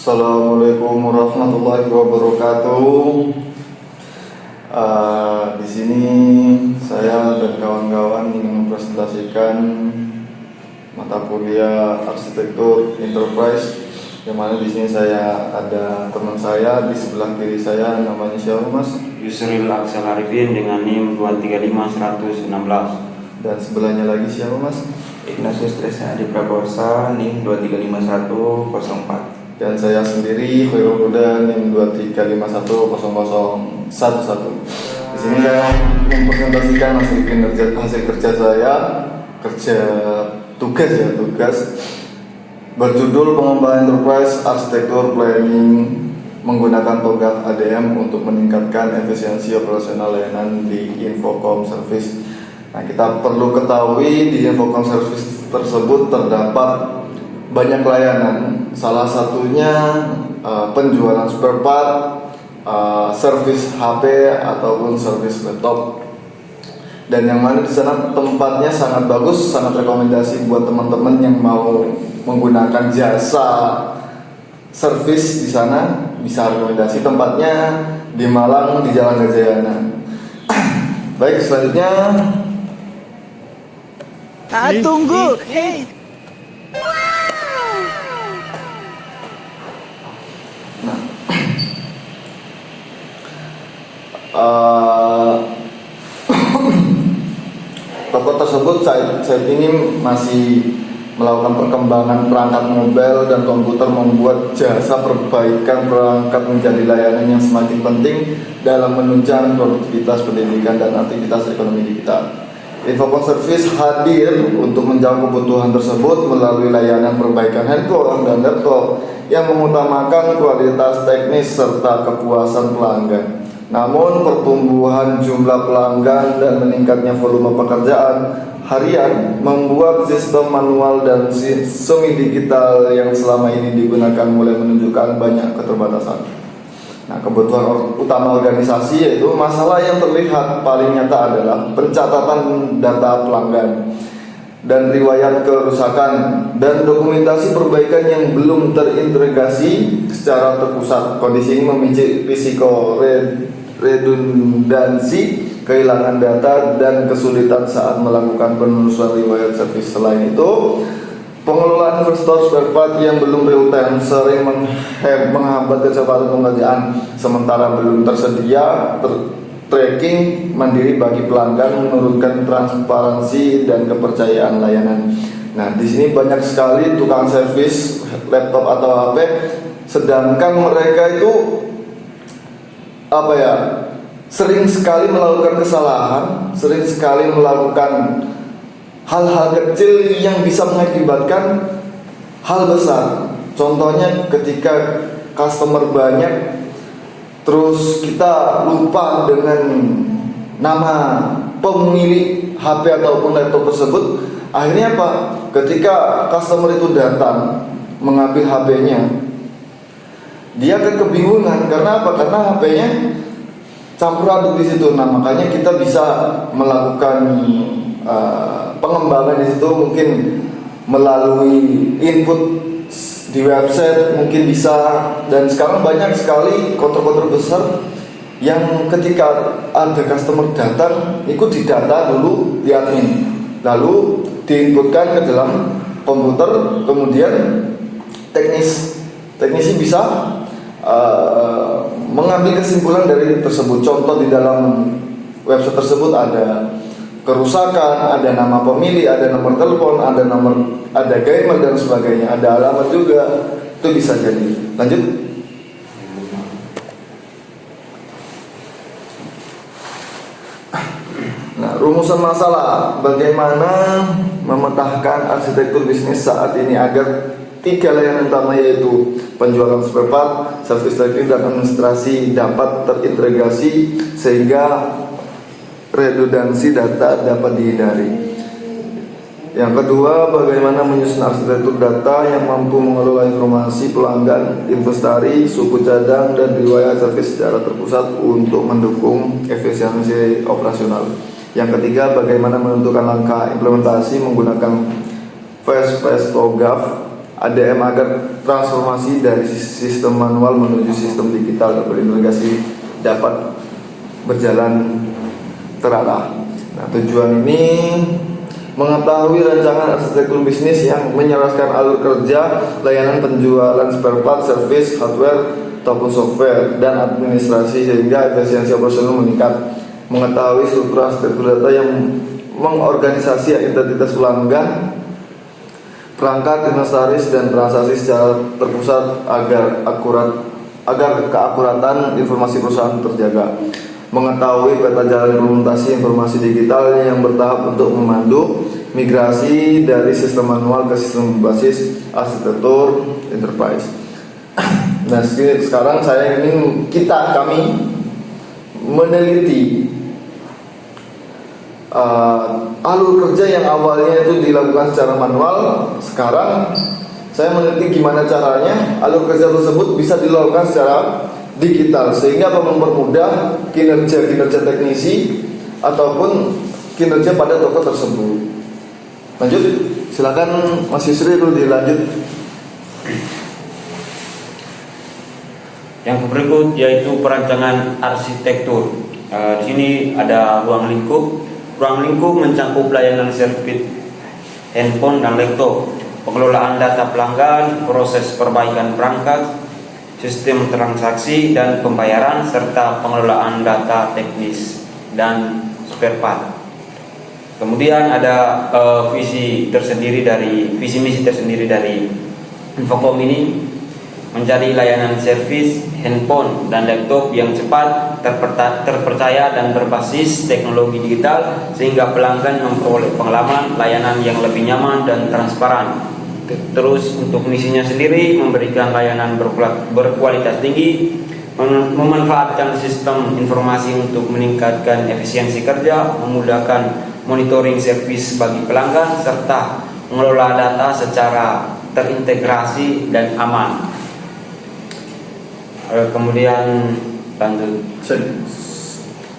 Assalamualaikum warahmatullahi wabarakatuh. Di sini saya dan kawan-kawan ingin mempresentasikan mata kuliah Arsitektur Enterprise, yang mana di sini saya ada teman saya di sebelah kiri saya, namanya siapa Mas? Yusril Aksal Arifin dengan NIM 235116. Dan sebelahnya lagi siapa Mas? Ignatius Tresna Adi Prakosa, NIM 235104. Dan saya sendiri Khairul Huda, NIM 23510011. Di sini saya mempresentasikan hasil kerja saya, tugas berjudul Pengembangan Enterprise Arsitektur Planning menggunakan TOGAF ADM untuk meningkatkan efisiensi operasional layanan di Infocom Service. Nah, kita perlu ketahui di Infocom Service tersebut terdapat banyak layanan, salah satunya penjualan spare part, servis HP ataupun servis laptop. Dan yang mana di sana tempatnya sangat bagus, sangat rekomendasi buat teman-teman yang mau menggunakan jasa servis di sana, bisa rekomendasi tempatnya di Malang di Jalan Gajayana. Baik, selanjutnya. Tunggu. Toko tersebut saat ini masih melakukan perkembangan perangkat mobile dan komputer, membuat jasa perbaikan perangkat menjadi layanan yang semakin penting dalam menunjang produktivitas pendidikan dan aktivitas ekonomi digital. Infocom Service hadir untuk menjawab kebutuhan tersebut melalui layanan perbaikan handphone dan laptop yang mengutamakan kualitas teknis serta kepuasan pelanggan. Namun pertumbuhan jumlah pelanggan dan meningkatnya volume pekerjaan harian membuat sistem manual dan semi digital yang selama ini digunakan mulai menunjukkan banyak keterbatasan. Nah, kebutuhan utama organisasi yaitu masalah yang terlihat paling nyata adalah pencatatan data pelanggan dan riwayat kerusakan dan dokumentasi perbaikan yang belum terintegrasi secara terpusat. Kondisi ini memicu risiko redundansi, kehilangan data, dan kesulitan saat melakukan penelusuran riwayat servis. Selain itu, pengelolaan investor spare part yang belum real time sering menghambat kecepatan pengerjaan, sementara belum tersedia tracking mandiri bagi pelanggan, menurunkan transparansi dan kepercayaan layanan. Nah, di sini banyak sekali tukang servis laptop atau HP, sedangkan mereka itu sering sekali melakukan kesalahan, sering sekali melakukan hal-hal kecil yang bisa mengakibatkan hal besar. Contohnya ketika customer banyak, terus kita lupa dengan nama pemilik HP ataupun laptop tersebut. Akhirnya apa? Ketika customer itu datang mengambil HP-nya, dia akan kebingungan. Karena apa? Karena HP-nya campur aduk di situ. Nah, makanya kita bisa melakukan pengembangan di situ, mungkin melalui input di website mungkin bisa. Dan sekarang banyak sekali konter-konter besar yang ketika ada customer datang, ikut didata dulu di admin, lalu diinputkan ke dalam komputer, kemudian teknisi bisa mengambil kesimpulan dari tersebut. Contoh di dalam website tersebut ada kerusakan, ada nama pemilih, ada nomor telepon, ada Gmail dan sebagainya, ada alamat juga. Itu bisa jadi. Lanjut. Nah, rumusan masalah bagaimana memetakan arsitektur bisnis saat ini agar 3 layanan utama yaitu penjualan spare part, service tracking, dan administrasi dapat terintegrasi sehingga redundansi data dapat dihindari. Yang kedua, bagaimana menyusun arsitektur data yang mampu mengelola informasi pelanggan, investasi, suku cadang, dan riwayat servis secara terpusat untuk mendukung efisiensi operasional. Yang ketiga, bagaimana menentukan langkah implementasi menggunakan phase TOGAF ADM agar transformasi dari sistem manual menuju sistem digital dan berintegrasi dapat berjalan terarah. Nah, tujuan ini mengetahui rancangan arsitektur bisnis yang menyelaraskan alur kerja, layanan penjualan spare part, service, hardware, ataupun software, dan administrasi sehingga efisiensi operasional meningkat. Mengetahui struktur arsitektur data yang mengorganisasi identitas pelanggan, perangkat, inventaris, dan transaksi secara terpusat agar keakuratan informasi perusahaan terjaga. Mengetahui peta jalan implementasi informasi digital yang bertahap untuk memandu migrasi dari sistem manual ke sistem berbasis arsitektur enterprise. Nah, sekarang kami meneliti alur kerja yang awalnya itu dilakukan secara manual. Sekarang saya meneliti gimana caranya alur kerja tersebut bisa dilakukan secara digital sehingga mempermudah kinerja teknisi ataupun kinerja pada toko tersebut. Lanjut, silakan Mas Yusri dulu dilanjut. Yang berikut yaitu perancangan arsitektur. Di sini ada ruang lingkup. Ruang lingkup mencakup layanan servis handphone dan laptop, pengelolaan data pelanggan, proses perbaikan perangkat, sistem transaksi dan pembayaran, serta pengelolaan data teknis dan spare part. Kemudian ada visi misi tersendiri dari Infocom ini menjadi layanan servis handphone dan laptop yang cepat, terpercaya dan berbasis teknologi digital sehingga pelanggan memperoleh pengalaman layanan yang lebih nyaman dan transparan. Terus untuk misinya sendiri memberikan layanan berkualitas tinggi, memanfaatkan sistem informasi untuk meningkatkan efisiensi kerja, memudahkan monitoring servis bagi pelanggan, serta mengelola data secara terintegrasi dan aman. Kemudian lanjut.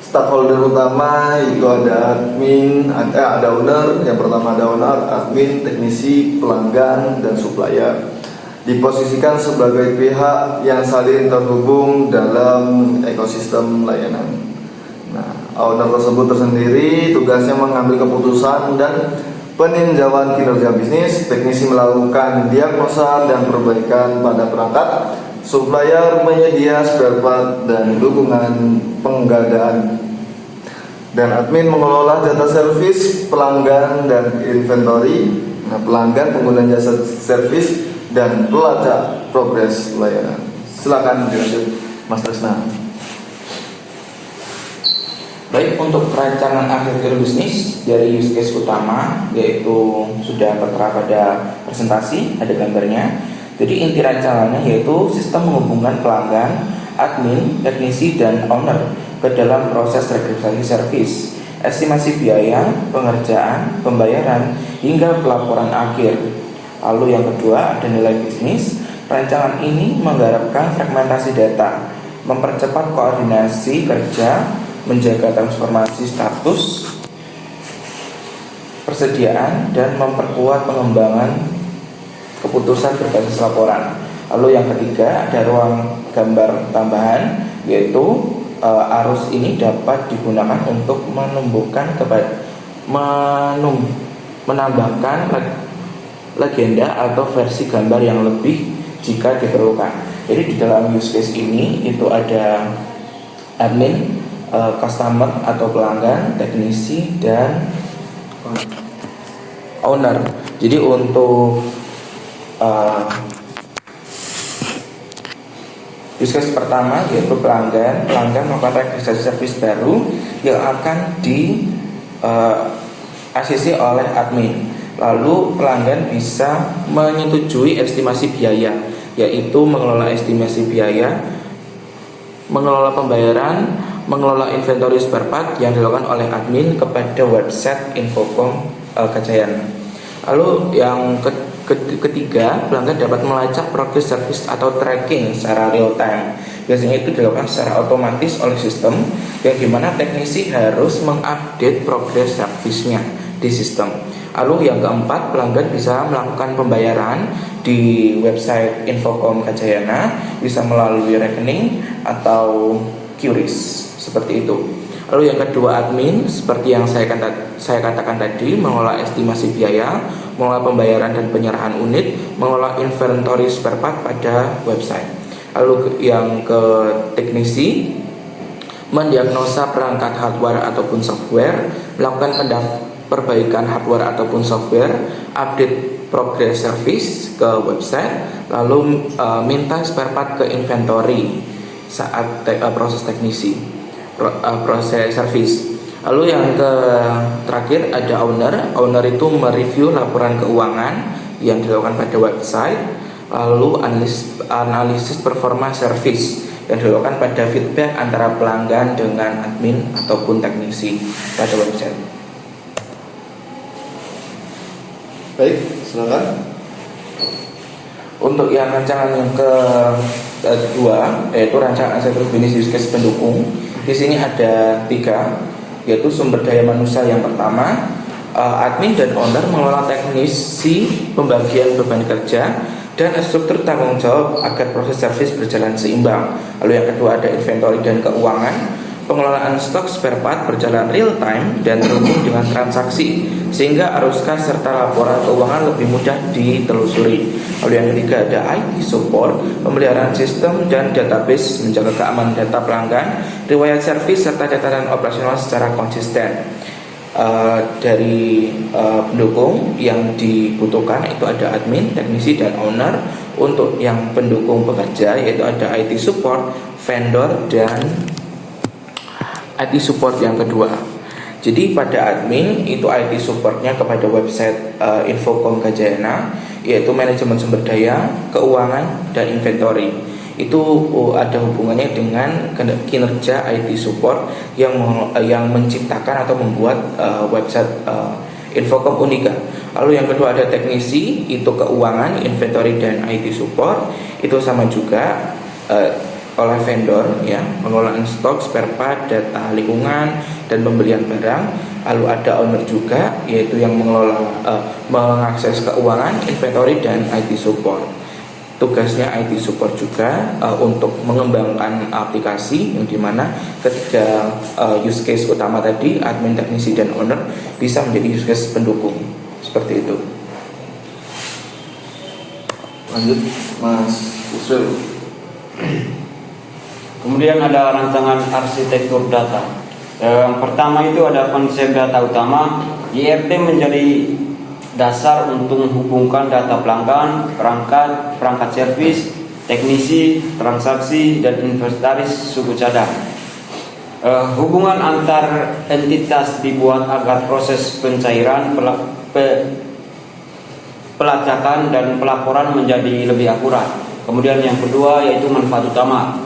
Stakeholder utama itu ada admin, ada owner. Yang pertama ada owner, admin, teknisi, pelanggan, dan supplier. Diposisikan sebagai pihak yang saling terhubung dalam ekosistem layanan. Nah, owner tersebut tersendiri tugasnya mengambil keputusan dan peninjauan kinerja bisnis. Teknisi melakukan diagnosa dan perbaikan pada perangkat. Supplier menyedia spare part dan dukungan pengadaan, dan admin mengelola data service pelanggan dan inventory. Nah, pelanggan pengguna jasa service dan pelacak progres layanan. Silakan dilanjut, Mas Tresna. Baik, untuk perancangan arsitektur bisnis dari use case utama yaitu sudah tertera pada presentasi, ada gambarnya. Jadi inti rancangannya yaitu sistem menghubungkan pelanggan, admin, teknisi, dan owner ke dalam proses registrasi servis, estimasi biaya, pengerjaan, pembayaran, hingga pelaporan akhir. Lalu yang kedua ada nilai bisnis. Rancangan ini menggarapkan fragmentasi data, mempercepat koordinasi kerja, menjaga transformasi status, persediaan, dan memperkuat pengembangan keputusan berbasis laporan. Lalu yang ketiga ada ruang gambar tambahan, yaitu arus ini dapat digunakan untuk menambahkan legenda atau versi gambar yang lebih jika diperlukan. Jadi di dalam use case ini itu ada admin, customer atau pelanggan, teknisi, dan owner. Jadi untuk use case pertama yaitu pelanggan melakukan registrasi servis baru yang akan di ACC oleh admin. Lalu pelanggan bisa menyetujui estimasi biaya, yaitu mengelola estimasi biaya, mengelola pembayaran, mengelola inventory spare part yang dilakukan oleh admin kepada website Infocom Kajayana. Lalu yang ketiga, pelanggan dapat melacak progres service atau tracking secara real time. Biasanya itu dilakukan secara otomatis oleh sistem, yang dimana teknisi harus mengupdate progres servisnya di sistem. Lalu yang keempat, pelanggan bisa melakukan pembayaran di website Infocom Kajayana, bisa melalui rekening atau QRIS, seperti itu. Lalu yang kedua, admin, seperti yang saya katakan tadi, mengelola estimasi biaya, mengelola pembayaran dan penyerahan unit, mengelola inventory spare part pada website. Lalu yang ke teknisi, mendiagnosa perangkat hardware ataupun software, melakukan perbaikan hardware ataupun software, update progress service ke website, lalu minta spare part ke inventory saat proses teknisi, proses service. Lalu yang terakhir ada owner itu mereview laporan keuangan yang dilakukan pada website, lalu analisis performa service yang dilakukan pada feedback antara pelanggan dengan admin ataupun teknisi pada website. Baik, silakan. Untuk yang rancangan yang kedua, yaitu rancangan arsitektur bisnis use case pendukung. Di sini ada 3, yaitu sumber daya manusia yang pertama, admin dan owner mengelola teknisi, pembagian beban kerja, dan struktur tanggung jawab agar proses servis berjalan seimbang. Lalu yang kedua ada inventory dan keuangan, pengelolaan stok spare part berjalan real time dan terhubung dengan transaksi sehingga arus kas serta laporan keuangan lebih mudah ditelusuri. Lalu yang ketiga ada IT support, pemeliharaan sistem dan database, menjaga keamanan data pelanggan, riwayat servis serta catatan operasional secara konsisten. Dari pendukung yang dibutuhkan itu ada admin, teknisi, dan owner. Untuk yang pendukung pekerja yaitu ada IT support, vendor, dan IT support yang kedua. Jadi pada admin itu IT supportnya kepada website Infocom Kajayana, yaitu manajemen sumber daya, keuangan, dan inventory. Itu ada hubungannya dengan kinerja IT support yang menciptakan atau membuat website Infocom Unika. Lalu yang kedua ada teknisi, itu keuangan, inventory, dan IT support. Itu sama juga oleh vendor, ya, pengelolaan stok, spare part, data lingkungan, dan pembelian barang. Lalu ada owner juga, yaitu yang mengelola mengakses keuangan, inventory, dan IT support. Tugasnya IT support juga untuk mengembangkan aplikasi yang dimana ketiga use case utama tadi, admin, teknisi, dan owner, bisa menjadi use case pendukung. Seperti itu. Lanjut, Mas Usril. Kemudian ada rancangan arsitektur data. Yang pertama itu ada konsep data utama. IRT menjadi dasar untuk menghubungkan data pelanggan, perangkat servis, teknisi, transaksi, dan inventaris suku cadang. Hubungan antar entitas dibuat agar proses pencairan, pelacakan, dan pelaporan menjadi lebih akurat. Kemudian yang kedua yaitu manfaat utama.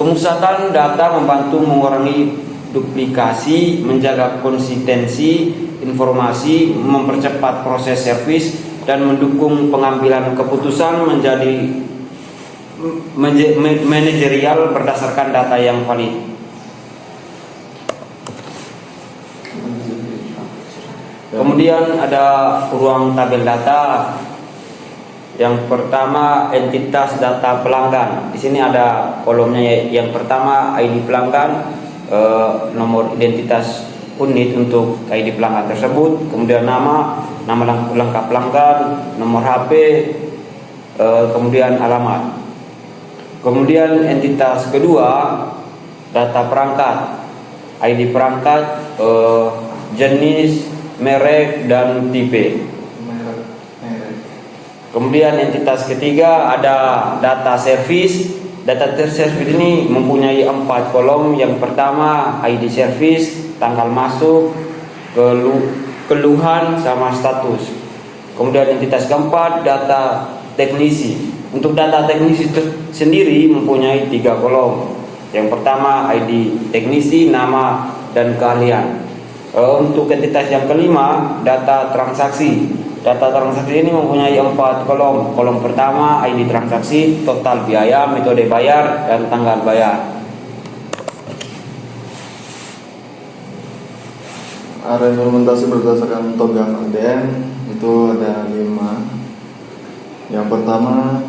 Pemusatan data membantu mengurangi duplikasi, menjaga konsistensi informasi, mempercepat proses servis, dan mendukung pengambilan keputusan menjadi manajerial berdasarkan data yang valid. Kemudian ada ruang tabel data. Yang pertama entitas data pelanggan. Di sini ada kolomnya. Yang pertama ID pelanggan, nomor identitas unit untuk ID pelanggan tersebut, kemudian nama lengkap pelanggan, nomor HP, kemudian alamat. Kemudian entitas kedua data perangkat, ID perangkat, jenis, merek, dan tipe. Kemudian entitas ketiga ada data service. Data service ini mempunyai 4 kolom. Yang pertama ID service, tanggal masuk, keluhan, sama status. Kemudian entitas keempat data teknisi. Untuk data teknisi sendiri mempunyai 3 kolom. Yang pertama ID teknisi, nama, dan keahlian. Untuk entitas yang kelima data transaksi. Data transaksi ini mempunyai 4 kolom. Kolom pertama ID transaksi, total biaya, metode bayar, dan tanggal bayar. area implementasi berdasarkan TOGAF ADM itu ada 5. Yang pertama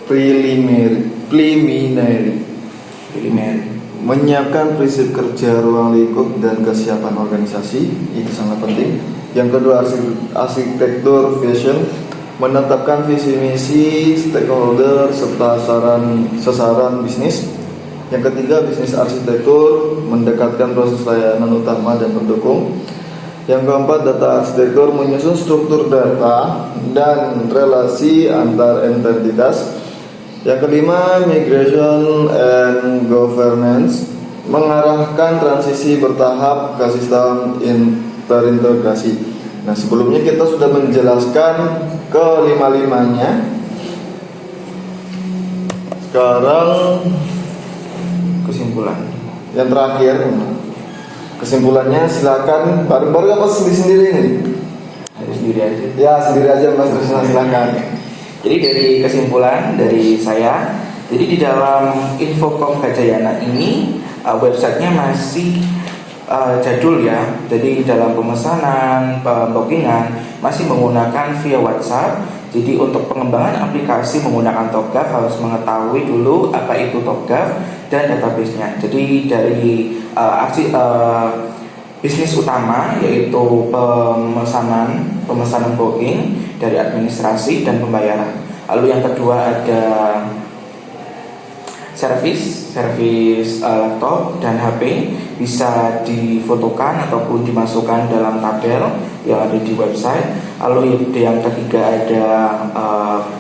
preliminary, menyiapkan prinsip kerja ruang lingkup dan kesiapan organisasi, itu sangat penting. Yang kedua arsitektur vision, menetapkan visi misi stakeholder serta sasaran bisnis. Yang ketiga bisnis arsitektur, mendekatkan proses layanan utama dan pendukung. Yang keempat data arsitektur, menyusun struktur data dan relasi antar entitas. Yang kelima migration and governance, mengarahkan transisi bertahap ke sistem terintegrasi. Nah, sebelumnya kita sudah menjelaskan kelima-limanya. Sekarang Kesimpulan. yang terakhir, kesimpulannya silakan bareng-bareng apa sendiri-sendiri nih? Dari sendiri aja. Ya sendiri aja Mas Rusna, silakan. Jadi dari kesimpulan dari saya, jadi di dalam Infocom Gajayana ini websitenya masih jadul ya. Jadi dalam pemesanan, bookingan masih menggunakan via WhatsApp. Jadi untuk pengembangan aplikasi menggunakan TOGAF harus mengetahui dulu apa itu TOGAF dan database-nya. Jadi dari bisnis utama yaitu pemesanan booking, dari administrasi dan pembayaran. Lalu yang kedua ada servis laptop dan HP, bisa difotokan ataupun dimasukkan dalam tabel yang ada di website. Lalu yang ketiga ada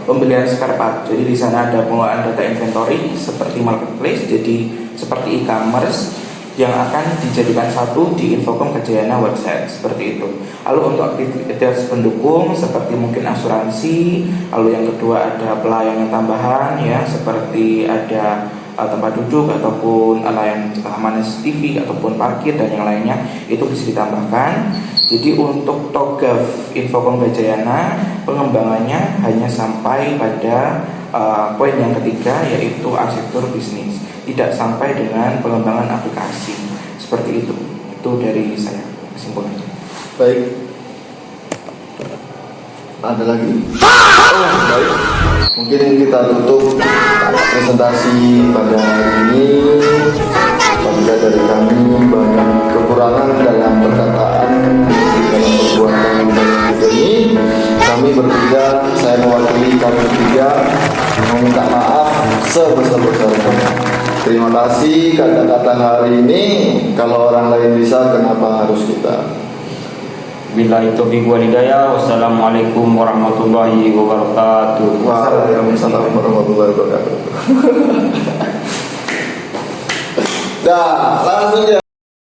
pembelian spare part. Jadi di sana ada pengelolaan data inventory seperti marketplace, jadi seperti e-commerce yang akan dijadikan satu di Infocom Gajayana website seperti itu. Lalu untuk aktivitas pendukung seperti mungkin asuransi. Lalu yang kedua ada pelayanan tambahan ya, seperti ada tempat duduk ataupun layanan keamanan CCTV ataupun parkir dan yang lainnya, itu bisa ditambahkan. Jadi untuk TOGAF Infocom Gajayana pengembangannya hanya sampai pada poin yang ketiga, yaitu arsitektur bisnis, tidak sampai dengan pengembangan aplikasi seperti itu. Itu dari saya kesimpulannya. Baik. Ada lagi? Baik. Mungkin kita tutup presentasi pada hari ini. Apabila dari kami banyak kekurangan dalam perkataan, dalam perbuatan ini, kami bertiga, saya mewakili kami bertiga meminta maaf sebesar-besarnya. Terima kasih kata-kata hari ini. Kalau orang lain bisa, kenapa harus kita? Billahi taufiq wal hidayah. Wassalamualaikum warahmatullahi wabarakatuh. Waalaikumsalam warahmatullahi wabarakatuh. Dah, langsung ya.